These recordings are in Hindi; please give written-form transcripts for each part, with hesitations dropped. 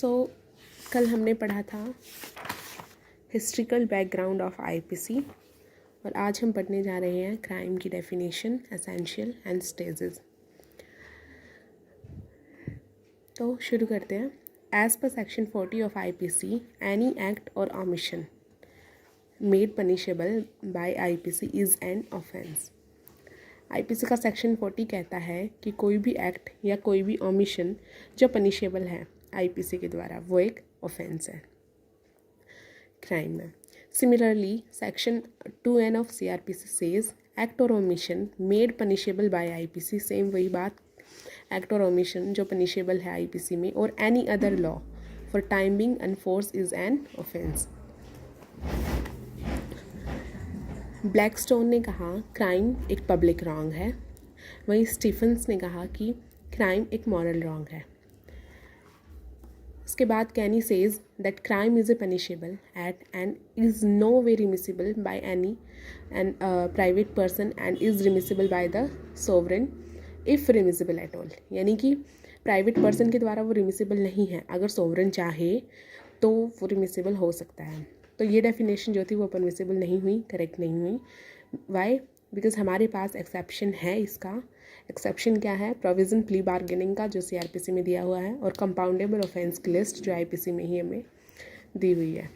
सो कल हमने पढ़ा था हिस्ट्रिकल बैकग्राउंड ऑफ आईपीसी और आज हम पढ़ने जा रहे हैं क्राइम की डेफिनेशन, एसेंशियल एंड स्टेजेस। तो शुरू करते हैं। As per section 40 of IPC, any act or omission made punishable by IPC is an offence. IPC का सेक्शन 40 कहता है कि कोई भी एक्ट या कोई भी ओमिशन जो पनिशेबल है आईपीसी के द्वारा वो एक ऑफेंस है, क्राइम है। Similarly section 2N of CrPC says act or omission made punishable by IPC, same वही बात, एक्ट और ओमिशन जो पनिशेबल है आईपीसी में और any other law for time being enforce is an offence. Blackstone ने कहा क्राइम एक पब्लिक रॉन्ग है, वहीं स्टीफन्स ने कहा कि क्राइम एक मॉरल रॉन्ग है। इसके बाद Kenny says that crime is a punishable at and is no way remissible by any and private person and is remissible by the sovereign if remissible at all, यानी कि प्राइवेट पर्सन के द्वारा वो रिमिसिबल नहीं है, अगर सोवरेन चाहे तो वो रिमिसिबल हो सकता है। तो ये डेफिनेशन जो थी वो परमिसिबल नहीं हुई, करेक्ट नहीं हुई। वाई? बिकॉज हमारे पास एक्सेप्शन है। इसका एक्सेप्शन क्या है? प्रोविज़न प्ली बार्गेनिंग का जो सीआरपीसी में दिया हुआ है और कंपाउंडेबल ऑफेंस की लिस्ट जो आईपीसी में ही हमें दी हुई है।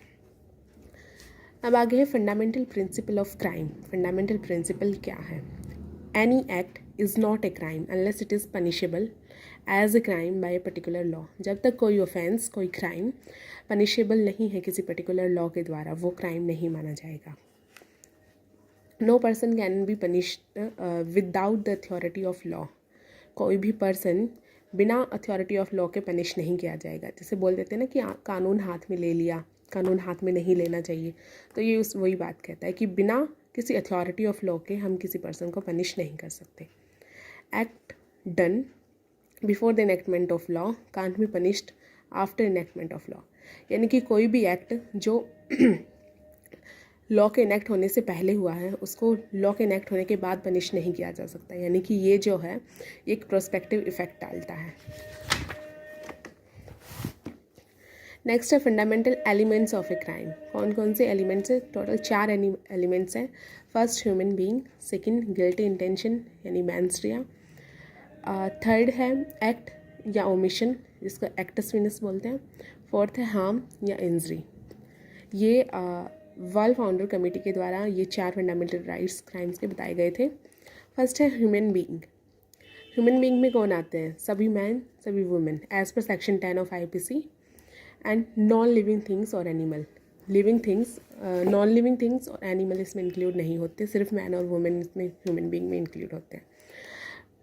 अब आगे है fundamental principle of crime. Fundamental principle क्या है? Any act is not a crime unless it is punishable as a crime by a particular law. जब तक कोई ऑफेंस, कोई क्राइम पनिशेबल नहीं है किसी पर्टिकुलर लॉ के द्वारा, वो क्राइम नहीं माना जाएगा। No person can be punished without the authority of law. कोई भी पर्सन बिना अथॉरिटी ऑफ लॉ के पनिश नहीं किया जाएगा। जैसे बोल देते हैं ना कि कानून हाथ में ले लिया, कानून हाथ में नहीं लेना चाहिए, तो ये वही बात कहता है कि बिना किसी अथॉरिटी ऑफ लॉ के हम किसी पर्सन को पनिश नहीं कर सकते। Act done before the enactment of law can't be punished after enactment of law, यानी कि कोई भी एक्ट जो लॉ के इनेक्ट होने से पहले हुआ है उसको लॉ के इनेक्ट होने के बाद पनिश नहीं किया जा सकता, यानी कि ये जो है एक प्रोस्पेक्टिव इफेक्ट डालता है। नेक्स्ट है fundamental elements of a crime. कौन कौन से एलिमेंट्स है? टोटल 4 एलिमेंट्स हैं। First human being, second guilty intention यानी मैंस्ट्रिया, थर्ड है एक्ट या ओमिशन जिसको एक्टस फिनिस बोलते हैं, फोर्थ है हार्म या इंजरी। ये वर्ल्ड फाउंडर कमेटी के द्वारा ये 4 फंडामेंटल राइट्स क्राइम्स के बताए गए थे। फर्स्ट है ह्यूमन बीइंग। ह्यूमन बीइंग में कौन आते हैं? सभी मैन, सभी women as per section 10 of IPC, and non living things और animal. Living things, non living things और एनिमल इसमें इंक्लूड नहीं होते, सिर्फ मैन और वुमेन इसमें ह्यूमन बीइंग में इंक्लूड होते हैं।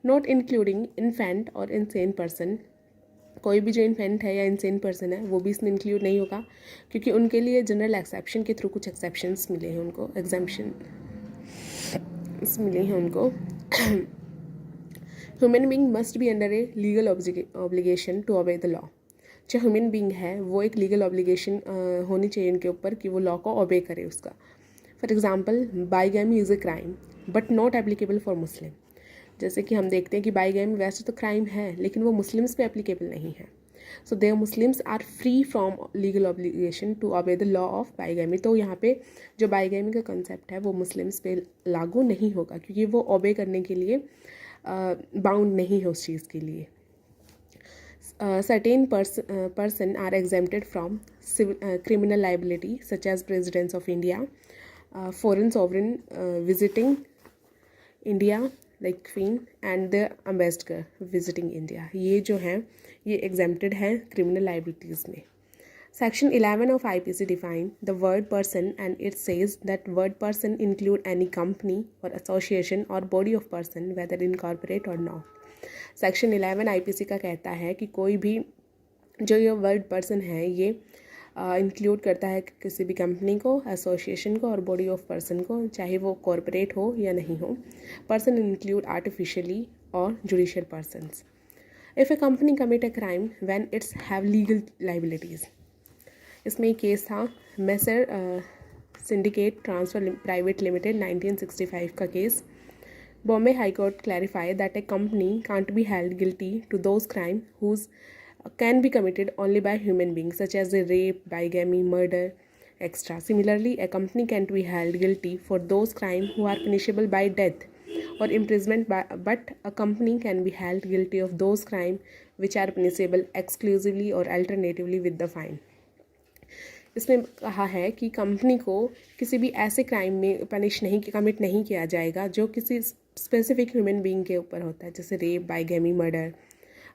नॉट इंक्लूडिंग इन्फेंट और इंसेन पर्सन। कोई भी जो इन्फेंट है या इंसेन पर्सन है वो भी इसमें इंक्लूड नहीं होगा, क्योंकि उनके लिए जनरल एक्सेप्शन के थ्रू कुछ एक्सेप्शंस मिले हैं उनको, एग्जाम्पशन मिले हैं उनको। Human being must be under a legal obligation to obey the law. जो ह्यूमन बीइंग है वो एक लीगल ऑब्लिगेशन होनी चाहिए उनके ऊपर कि वो लॉ को ओबे करे उसका। For example bigamy is a crime but not applicable for Muslim. जैसे कि हम देखते हैं कि बाइगैमी वैसे तो क्राइम है लेकिन वो मुस्लिम्स पे एप्लीकेबल नहीं है। So they Muslims are free from legal obligation to obey the law of bigamy. तो यहाँ पे जो बाइगैमी का कंसेप्ट है वो मुस्लिम्स पे लागू नहीं होगा, क्योंकि वो ओबे करने के लिए बाउंड नहीं है उस चीज़ के लिए। Certain person are exempted from criminal liability such as presidents of India, foreign sovereign visiting India like Queen and the ambassador visiting India। ये जो हैं ये exempted हैं criminal liabilities में। Section 11 of IPC define the word person and it says that word person include any company or association or body of person whether incorporate or not। Section 11 IPC का कहता है कि कोई भी जो ये वर्ड पर्सन है ये इंक्लूड करता है किसी भी कंपनी को, एसोसिएशन को और बॉडी ऑफ पर्सन को, चाहे वो कॉरपोरेट हो या नहीं हो। पर्सन इंक्लूड आर्टिफिशियली और judicial persons. If A company commit a crime when it's have legal liabilities. इसमें एक केस था मैसर सिंडिकेट ट्रांसफर प्राइवेट लिमिटेड 1965 का case. Bombay High Court clarified that a company can't be held guilty to those crimes whose can be committed only by human beings, such as a rape, bigamy, murder, etc. Similarly, a company can't be held guilty for those crimes who are punishable by death or imprisonment, but a company can be held guilty of those crimes which are punishable exclusively or alternatively with the fine. इसमें कहा है कि कंपनी को किसी भी ऐसे क्राइम में कमिट नहीं किया जाएगा जो किसी स्पेसिफिक ह्यूमन बीइंग के ऊपर होता है, जैसे रेप, बाइगैमी, मर्डर.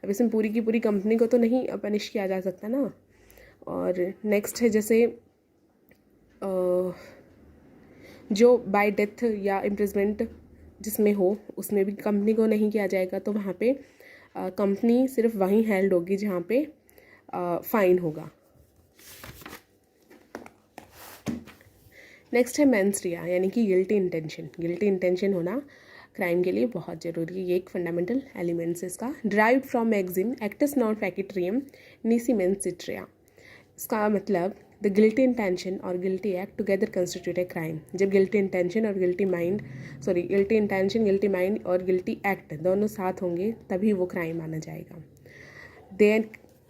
अब इसमें पूरी की पूरी कंपनी को तो नहीं पनिश किया जा सकता ना. और नेक्स्ट है जैसे जो बाय डेथ या इम्प्रिजमेंट जिसमें हो उसमें भी कंपनी को नहीं किया जाएगा, तो वहाँ पे कंपनी सिर्फ वहीं हेल्ड होगी जहाँ पे फाइन होगा. नेक्स्ट है मेंस रिया यानी कि गिल्टी इंटेंशन. गिल्टी इंटेंशन होना क्राइम के लिए बहुत ज़रूरी है. ये एक फंडामेंटल एलिमेंट्स है इसका. Derived from maxim actus non facit reum nisi mens sit rea. इसका मतलब द गिल्टी इंटेंशन और guilty act together constitute a crime. जब गिल्टी इंटेंशन और गिल्टी इंटेंशन, गिल्टी माइंड और गिल्टी एक्ट दोनों साथ होंगे तभी वो क्राइम माना जाएगा.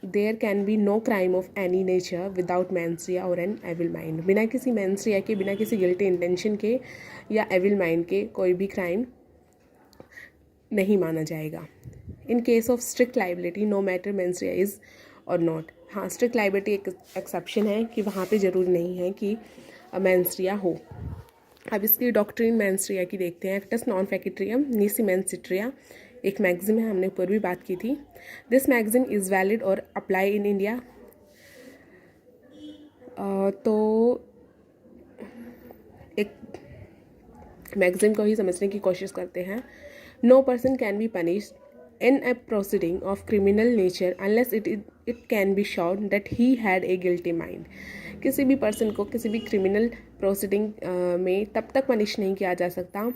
There can be no crime of any nature without mens rea और एन एविल माइंड. बिना किसी मेंस रिया के, बिना किसी गिल्टी इंटेंशन के या एविल माइंड के कोई भी क्राइम नहीं माना जाएगा. In case of strict liability no matter mens rea is और नॉट. हाँ, स्ट्रिक्ट लाइबिलिटी एक एक्सेप्शन है कि वहाँ पे ज़रूरी नहीं है कि मेंस रिया हो. अब इसकी डॉक्ट्रिन मेंस रिया की देखते हैं. Acts non facit reum nisi mens सिट्रिया एक मैगज़ीन है, हमने ऊपर भी बात की थी. दिस मैगज़ीन इज़ वैलिड और अप्लाई इन इंडिया. तो एक मैगज़ीन को ही समझने की कोशिश करते हैं. No person can be punished in a proceeding of criminal nature unless it can be shown that he had a guilty mind. किसी भी पर्सन को किसी भी क्रिमिनल प्रोसीडिंग में तब तक पनिश नहीं किया जा सकता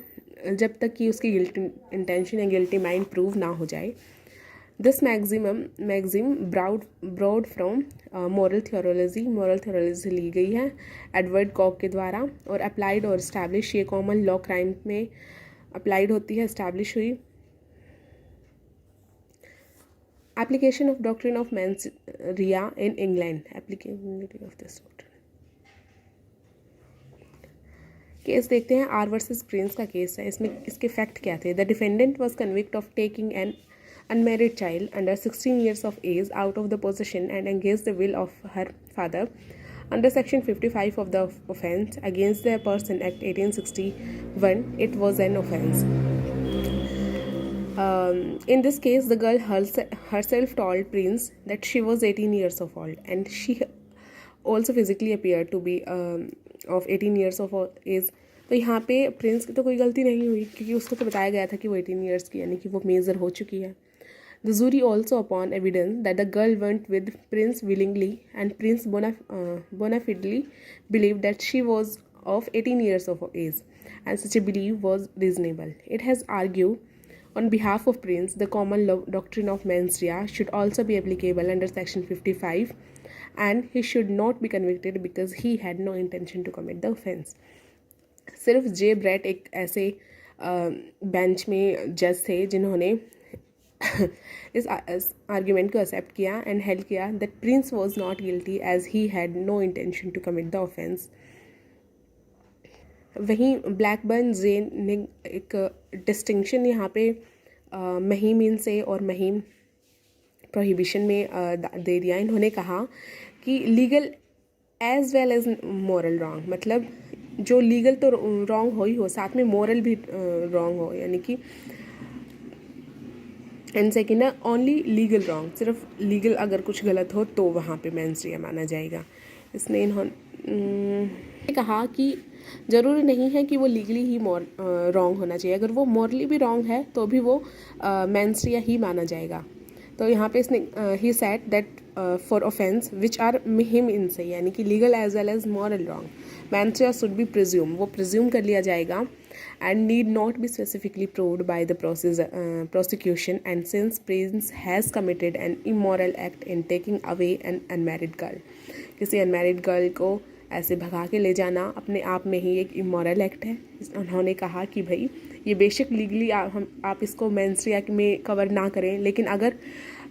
जब तक कि उसकी गिल्टी इंटेंशन या गिल्टी माइंड प्रूव ना हो जाए. This maxim brought from moral theology से ली गई है एडवर्ड कॉक के द्वारा और अप्लाइड और इस्टेब्लिश. ये कॉमन लॉ क्राइम में अप्लाइड होती है, इस्टेब्लिश हुई. Application of doctrine of mains Riya in England. Applicability of this doctrine. Case देखते हैं. आर वर्सेस प्रिंस का केस है. इसमें इसके फैक्ट क्या थे. The defendant was convict of taking an unmarried child under 16 years of age out of the possession and against the will of her father. Under section 55 of the Offence Against the Person Act 1861, it was an offence. In this case, the girl herself told Prince that she was 18 years of old, and she also physically appeared to be of 18 years of age. तो यहाँ पे प्रिंस की तो कोई गलती नहीं हुई क्योंकि उसको तो बताया गया था कि वो 18 years की यानी कि वो मेजर हो चुकी है. The jury also upon evidence that the girl went with Prince willingly and Prince bona fidely believed that she was of 18 years of age and such a belief was reasonable. It has argued on behalf of Prince the common law doctrine of mens rea should also be applicable under section 55 and he should not be convicted because he had no intention to commit the offence. सिर्फ जे ब्रेट एक ऐसे बेंच में जज थे जिन्होंने इस आर्ग्यूमेंट को एक्सेप्ट किया एंड हेल्ड किया that prince was not guilty as he had no intention to commit the offence. वहीं ब्लैकबर्न जेन ने एक डिस्टिंक्शन यहाँ पे महिम से और महिम प्रोहिबिशन में दे दिया. इन्होंने कहा कि legal as well as moral wrong, मतलब जो लीगल तो रॉन्ग हो ही हो, साथ में मॉरल भी रॉन्ग हो, यानी कि एंड सेकेंड है ओनली लीगल रॉन्ग. सिर्फ लीगल अगर कुछ गलत हो तो वहाँ पे मेंस रिया माना जाएगा. इसमें इन्होंने कहा कि ज़रूरी नहीं है कि वो लीगली ही रॉन्ग होना चाहिए. अगर वो मॉरली भी रॉन्ग है तो भी वो मेंस रिया ही माना जाएगा. तो यहाँ पे इसने ही said that for offence which are मिहिम इनसे यानी कि legal as well as moral wrong mens rea should be presume, वो प्रिज्यूम कर लिया जाएगा and need not be specifically proved by the prosecution. And since Prince has committed an immoral act in taking away an unmarried girl, किसी अनमैरिड गर्ल को ऐसे भगा के ले जाना अपने आप में ही एक इमोरल एक्ट है. उन्होंने कहा कि भाई ये बेशक लीगली आप इसको मेंस रिया में कवर ना करें, लेकिन अगर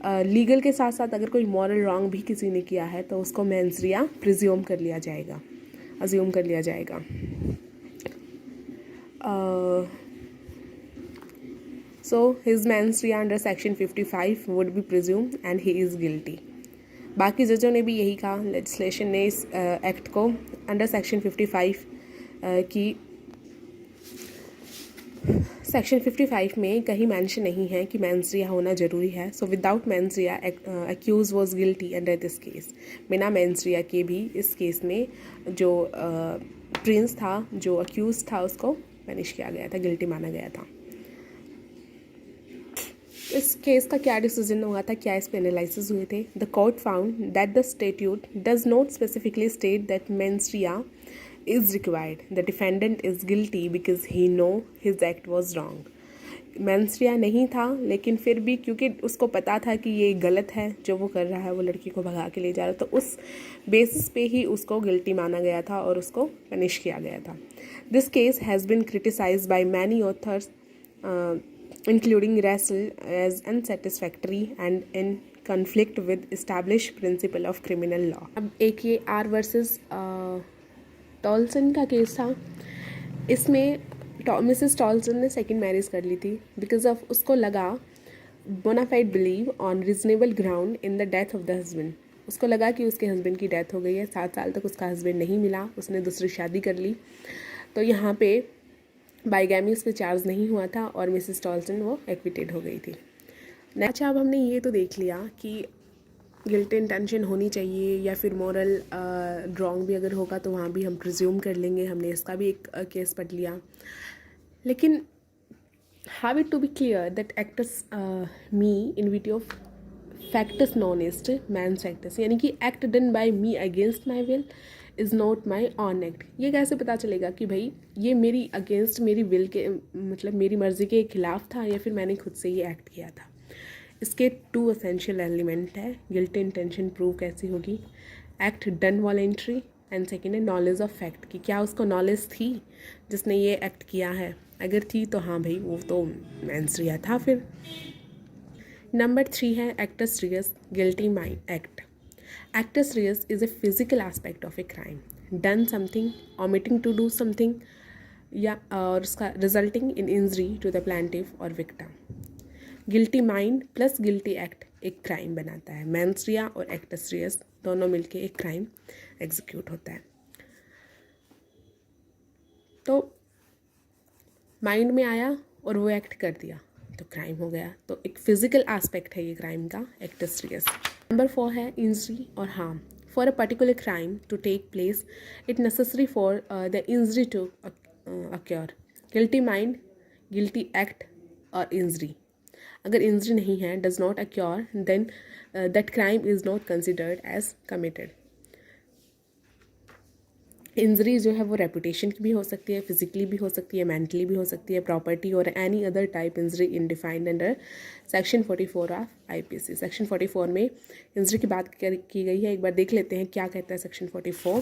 लीगल के साथ साथ अगर कोई मॉरल रॉन्ग भी किसी ने किया है तो उसको मेंस रिया प्रिज्यूम कर लिया जाएगा, अज्यूम कर लिया जाएगा। So his mens rea under section 55 would be presumed and he is guilty। बाकी जजों ने भी यही कहा, लेजिस्लेशन ने इस एक्ट को अंडर सेक्शन 55 की सेक्शन 55 में कहीं मेंशन नहीं है कि मेंस रिया होना ज़रूरी है। So without mens rea accused was guilty under this case. बिना मेंस रिया के भी इस केस में जो प्रिंस था, जो अक्यूज था, उसको पनिश किया गया था, गिल्टी माना गया था। इस केस का क्या डिसीजन हुआ था, क्या इस पे एनालिसिस हुए थे? The court found that the statute does not specifically state that mains Riya is required. The defendant is guilty because he know his act was wrong। Mains रिया नहीं था, लेकिन फिर भी क्योंकि उसको पता था कि ये गलत है जो वो कर रहा है, वो लड़की को भगा के ले जा रहा है, तो उस बेसिस पे ही उसको गिल्टी माना गया था और उसको पनिश किया गया था। This case has been criticised by many authors including Russell as unsatisfactory and in conflict with established principle of criminal law. अब एक ये आर वर्सेस टॉल्सन का केस था। इसमें मिसेस टॉल्सन ने सेकंड मैरिज कर ली थी बिकॉज ऑफ उसको लगा bona fide believe on reasonable ground in the death of the husband. उसको लगा कि उसके हस्बैंड की डेथ हो गई है, 7 साल तक उसका हस्बैंड नहीं मिला, उसने दूसरी शादी कर ली, तो यहाँ पे बाइगैमी उस पर चार्ज नहीं हुआ था और मिसेस टॉल्सन वो एक्विटेड हो गई थी। अच्छा, अब हमने ये तो देख लिया कि गिल्ट इंटेंशन होनी चाहिए या फिर मॉरल रॉन्ग भी अगर होगा तो वहाँ भी हम प्रिज्यूम कर लेंगे। हमने इसका भी एक केस पढ़ लिया। लेकिन have it to be clear that actus me invito of factus non est meus factus, यानी कि act done by me against my will is not my own act. ये कैसे पता चलेगा कि भाई ये मेरी अगेंस्ट मेरी विल के, मतलब मेरी मर्ज़ी के खिलाफ था या फिर मैंने खुद से ये एक्ट किया था? इसके 2 एसेंशियल एलिमेंट है। गिल्ट इंटेंशन प्रूव कैसी होगी? Act done voluntary and second है नॉलेज ऑफ फैक्ट, कि क्या उसको नॉलेज थी जिसने ये एक्ट किया है। अगर थी तो हाँ भाई वो तो मेंस रिया था। फिर नंबर 3 है actus reus guilty mind act. Actus reus is a physical aspect of a crime, done something, omitting to do something, या और उसका resulting in injury to the plaintiff और victim. Guilty mind plus guilty act एक क्राइम बनाता है। मेंस रिया और एक्टस रियस दोनों मिलके एक क्राइम एग्जीक्यूट होता है। तो माइंड में आया और वो एक्ट कर दिया तो क्राइम हो गया। तो एक फिजिकल एस्पेक्ट है ये क्राइम का, एक्टस रियस। नंबर 4 है इंजरी और harm. For a particular crime to take place it necessary for the injury to occur. Guilty mind, guilty act और इंजरी। अगर इंजरी नहीं है, does not occur, then that crime is not considered as committed. Injury जो है वो रेपुटेशन की भी हो सकती है, फिजिकली भी हो सकती है, मेंटली भी हो सकती है, प्रॉपर्टी और any other type injury in defined under section 44 of IPC। Section 44 में इंजरी की बात की गई है। एक बार देख लेते हैं क्या कहता है section 44।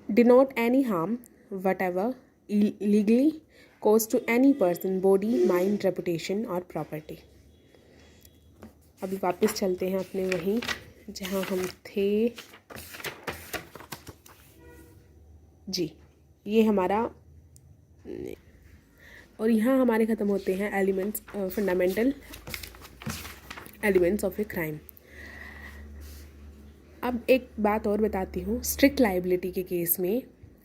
denote any harm whatever illegally caused to any person, body, mind, reputation or property। अभी वापस चलते हैं अपने वहीं जहाँ हम थे। जी, ये हमारा, और यहाँ हमारे ख़त्म होते हैं elements, fundamental elements of a crime. अब एक बात और बताती हूँ। स्ट्रिक्ट लाइबिलिटी के केस में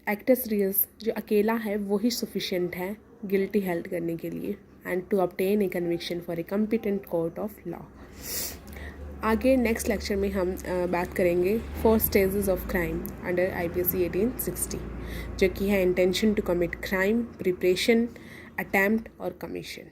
एक्टस रियस जो अकेला है वो ही सफिशिएंट है गिल्टी हेल्ड करने के लिए and to obtain a conviction for a competent court of law. आगे नेक्स्ट लेक्चर में हम बात करेंगे 4 stages of crime under IPC 1860, जो कि है intention to commit crime, preparation, attempt और कमीशन।